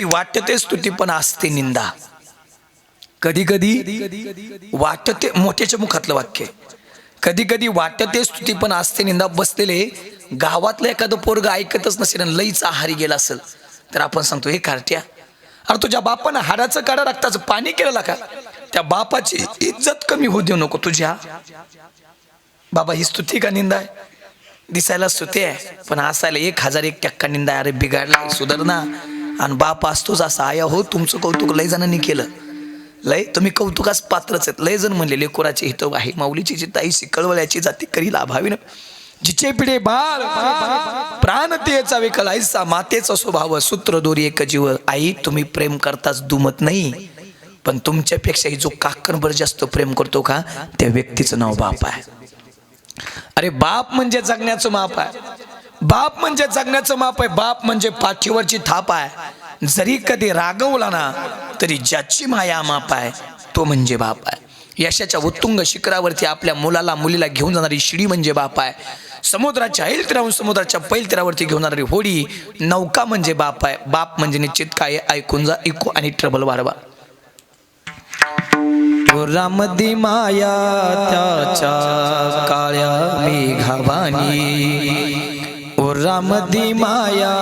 वाटते स्तुती पण असते निंदा. कधी कधी वाटते, मोठ्याच्या मुखातलं वाक्य, कधी कधी वाटते स्तुती पण असते निंदा. बसलेले गावातलं एखादं पोरग ऐकतच नसेल आणि लईच आहारी गेला असेल तर आपण सांगतो, हे कार्ट्या, अरे तुझ्या बापानं हाडाचं काढा रक्ताचं पाणी केलेला का? त्या बापाची इज्जत कमी होऊ देऊ नको तुझ्या. बाबा ही स्तुती का निंदा आहे? दिसायला स्तुती आहे पण असायला 1001% निंदा आहे. अरे बिघडला सुधारणा. आणि बाप असतोच असा. आया हो, तुमचं कौतुक लय जणांनी केलं, लय तुम्ही कौतुकास पात्रच आहेत. लय जण म्हणले लेकोराचे हित आहे, माऊलीची जिताईशी कळवळ्याची जाती करील अभावी. जिचे पिढे बाळ प्राण तेचा विकल ऐसा मातेचा स्वभाव सूत्र दोरी एक जीव. आई तुम्ही प्रेम करताच दुमत नाही, पण तुमच्यापेक्षाही जो काकणभर जास्त प्रेम करतो का त्या व्यक्तीचं नाव बाप आहे. अरे बाप म्हणजे जगण्याचं माप आहे, बाप म्हणजे जगण्याचं माप आहे. बाप म्हणजे पाठीवरची थाप आहे. जरी कधी रागवला ना तरी ज्याची माया माप आहे तो म्हणजे बाप आहे. यशाच्या उत्तुंग शिखरावरती आपल्या मुलाला मुलीला घेऊन जाणारी शिडी म्हणजे बाप आहे. समुद्राच्या ऐलतीराहून समुद्राच्या पैलतीरावरती घेऊन जाणारी होडी नौका म्हणजे बाप आहे. बाप म्हणजे निश्चित काय, ऐकून जा, इको आणि ट्रबल वाढवा. रामदी माया त्याच्या काळ्या मेघावानी, ओ रामदी माया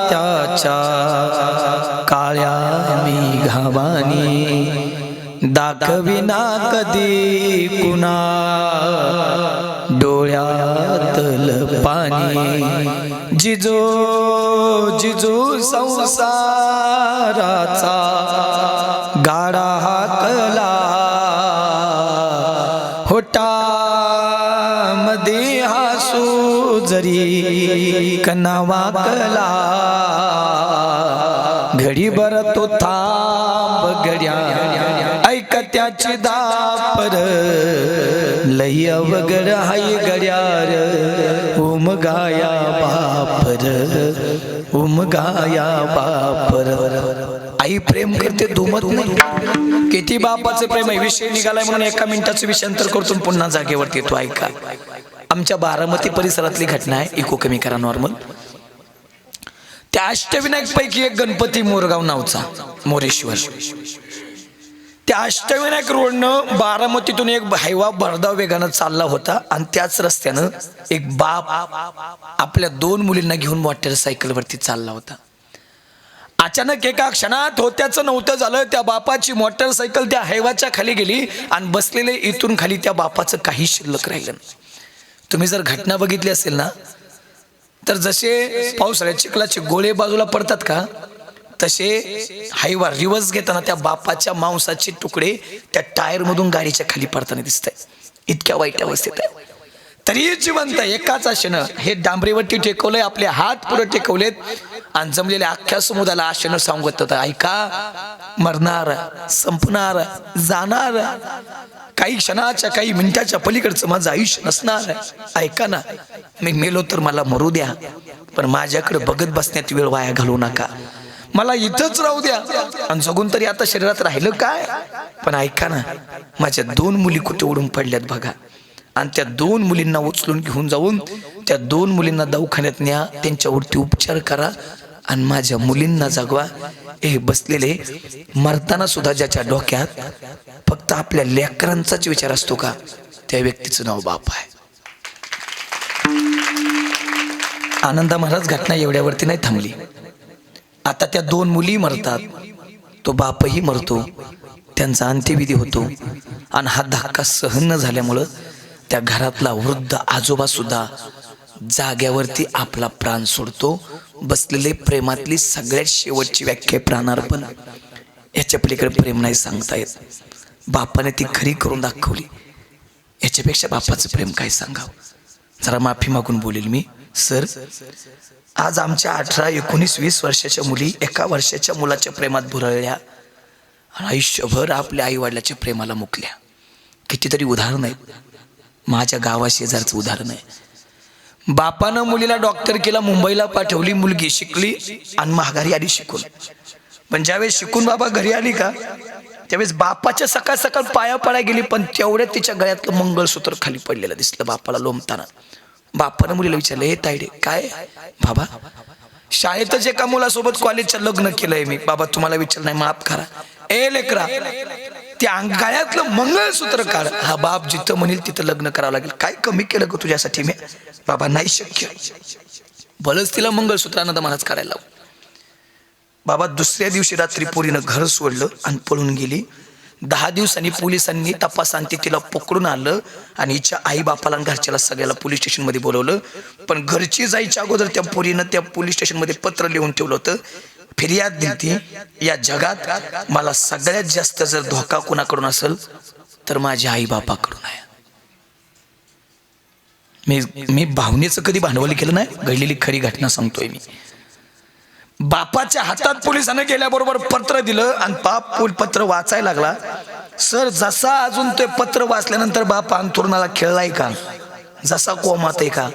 त्याच्या काळ्या मेघावानी. दाखविना कधी कुणा डोळ्यातल पाणी. जिजो जिजो संसाराचा गाडा हाकला, होटामध्ये हासू जरी कना वाकला. घडीभर तो थांब गड्या ऐक त्याची दापर, लय अवघड हाय गड्यार उमगाया बापर, उमगाया बापर. आई प्रेम करते दुमत नाही. किती बापाचं प्रेम आहे. विषय निघालाय म्हणून 1 मिनिटाचं विषयांतर करतो पुन्हा जागेवरती येतो. ऐका, आमच्या बारामती परिसरातली घटना आहे. इको कमी करा नॉर्मल. त्या अष्टविनायक पैकी एक गणपती मोरगाव नावचा, मोरेश्वर. त्या अष्टविनायक रोडनं बारामतीतून एक हायवा भरधाव वेगानं चालला होता आणि त्याच रस्त्यानं एक बाप आपल्या 2 मुलींना घेऊन मोटरसायकलवरती चालला होता. अचानक एका क्षणात होत्याचं नव्हतं झालं. त्या बापाची मोटरसायकल त्या हायवाच्या खाली गेली आणि बसलेले इथून खाली त्या बापाचं काही शिल्लक राहिलं नाही. तुम्ही जर घटना बघितली असेल ना तर जसे पावसाळ्यात चिखलाचे गोळे बाजूला पडतात का तसे हायवा रिवर्स घेताना त्या बापाच्या मांसाचे तुकडे त्या टायर मधून गाडीच्या खाली पडताना दिसत आहे. इतक्या वाईट अवस्थेत आहे तरी जिवंत. एकाच आशेनं हे डांबरीवरती टेकवलंय, आपले हात पुढे टेकवलेत आणि जमलेल्या अख्ख्या समुदायाला आशेनं सांगत होता, ऐका, मरणार, संपणार, जाणार, काही क्षणाच्या काही मिनिटाच्या पलीकडचं माझं आयुष्य नसणार. ऐका ना, मी मेलो तर मला मरू द्या, पण माझ्याकडे बघत बसण्यात वेळ वाया घालवू नका. मला इथंच राहू द्या आणि जगून तरी आता शरीरात राहिलं काय. पण ऐका ना, माझ्या 2 मुली कुठे उडून पडल्यात बघा. आणि त्या 2 मुलींना उचलून घेऊन जाऊन त्या 2 मुलींना दवाखान्यात न्या, त्यांच्यावरती उपचार करा आणि माझ्या मुलींना जगवा. हे बसलेले मरताना सुद्धा ज्याच्या डोक्यात फक्त आपल्या लेकरांचाच विचार असतो का, त्या व्यक्तीचं नाव बाप आहे. आनंदा महाराज घटना एवढ्यावरती नाही थांबली. आता त्या 2 मुली मरतात, तो बापही मरतो, त्यांचा अंत्यविधी होतो आणि हा धक्का सहन न झाल्यामुळं त्या घरातला वृद्ध आजोबा सुद्धा जाग्यावरती आपला प्राण सोडतो. बसलेले प्रेमातली सगळ्यात शेवटची व्याख्या प्राणार्पण. याच्या पलीकडे प्रेम नाही सांगता येत. बापाने ती खरी करून दाखवली. याच्यापेक्षा बापाचं प्रेम काय सांगावं. जरा माफी मागून बोलेल मी. सर, आज आमच्या 18, 19, 20 वर्षाच्या मुली 1 वर्षाच्या मुलाच्या प्रेमात बुरळल्या आणि आयुष्यभर आपल्या आई वडिलाच्या प्रेमाला मुकल्या. कितीतरी उदाहरण आहेत. माझ्या गावाशेजारचं उदाहरण आहे. बापानं मुलीला डॉक्टर केला, मुंबईला पाठवली. मुलगी शिकली आणि माघारी आली शिकून. पण ज्यावेळेस शिकून बाबा घरी आली का त्यावेळेस बापाच्या सकाळ सकाळ पाया पडायला गेली, पण तेवढ्यात तिच्या गळ्यातलं मंगळसूत्र खाली पडलेलं दिसलं बापाला लोंबताना. बापानं मुलीला विचारलं, हे तायडे काय बाबा, शाळेतच एका मुलासोबत कॉलेजचं लग्न केलंय मी. बाबा तुम्हाला विचार नाही, माफ करा. ए लेकरा, त्या गळ्यातलं मंगळसूत्र काढ. हा बाप जिथं म्हणेल तिथं लग्न करावं लागेल. काय कमी केलं ग तुझ्यासाठी मी? बाबा नाही शक्य. भलंच तिला मंगळसूत्रानं मलाच काढायला लावू. बाबा दुसऱ्या दिवशी रात्री पोरीनं घर सोडलं आणि पळून गेली. 10 दिवसांनी पोलिसांनी तपासांती तिला पकडून आणलं आणि हिच्या आई बापाला घरच्याला सगळ्याला पोलीस स्टेशन मध्ये बोलवलं. पण घरची जायच्या अगोदर त्या पोरीनं त्या पोलीस स्टेशन मध्ये पत्र लिहून ठेवलं होतं. फिर्याद दिली, या जगात मला सगळ्यात जास्त जर धोका कोणाकडून असेल तर माझ्या आई बापाकडून आहे. मी भावनेचं कधी भांडवल केलं नाही, घडलेली खरी घटना सांगतोय मी. बापाच्या हातात पोलिसांना गेल्याबरोबर पत्र दिलं आणि बाप पत्र वाचायला लागला. सर जसा अजून ते पत्र वाचल्यानंतर बाप अंथरुणाला खेळलाय का, जसा कोमात आहे का,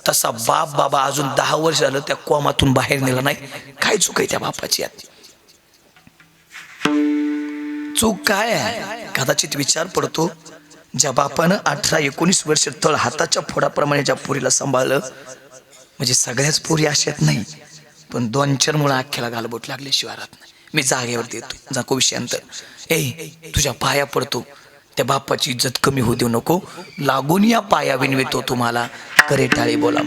तसा बाप बाबा अजून 10 वर्ष झालं त्या कोमातून बाहेर नेला नाही. काय चूक आहे त्या बापाची यात? चूक काय आहे? कदाचित विचार पडतो, ज्या बापानं 18-19 वर्ष तळ हाताच्या फोडाप्रमाणे ज्या पोरीला सांभाळलं, म्हणजे सगळ्याच पोरी अशात नाही, पण 2-4 मुळे अख्ख्याला गालबोट लागले शिवारात नाही. मी जागेवर देतो, जाको विषयांतर. ए तुझ्या पाया पडतो, त्या बापाची इज्जत कमी होऊ देऊ नको. लागून या पाया विनवितो तुम्हाला. करे टाळे बोला.